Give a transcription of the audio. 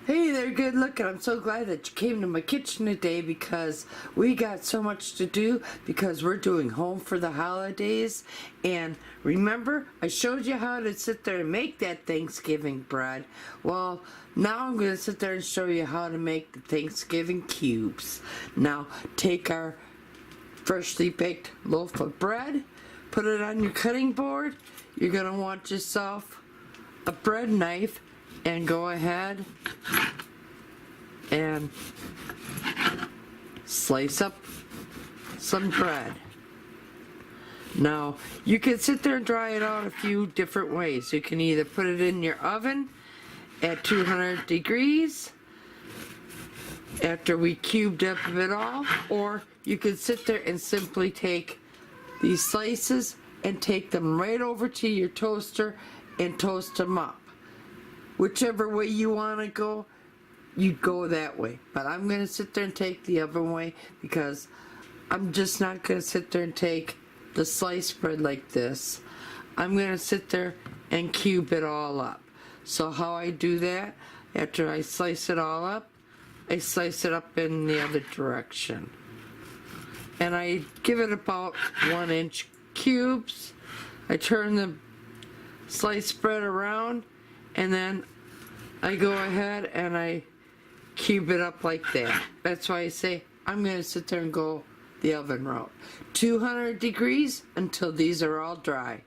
Hey there, good looking. I'm so glad that you came to my kitchen today because we got so much to do because we're doing home for the holidays. And remember, I showed you how to sit there and make that Thanksgiving bread. Well, now I'm going to sit there and show you how to make the Thanksgiving cubes. Now, take our freshly baked loaf of bread, put it on your cutting board. You're going to want yourself a bread knife and go ahead and slice up some bread. Now, you can sit there and dry it out a few different ways. You can either put it in your oven at 200 degrees after we cubed up it all, or you can sit there and simply take these slices and take them right over to your toaster and toast them up. Whichever way you want to go, you'd go that way. But I'm going to sit there and take the other way because I'm just not going to sit there and take the sliced bread like this. I'm going to sit there and cube it all up. So how I do that, after I slice it all up, I slice it up in the other direction. And I give it about 1-inch cubes. I turn the sliced bread around, and then I go ahead and I cube it up like that. That's why I say I'm going to sit there and go the oven route. 200 degrees until these are all dry.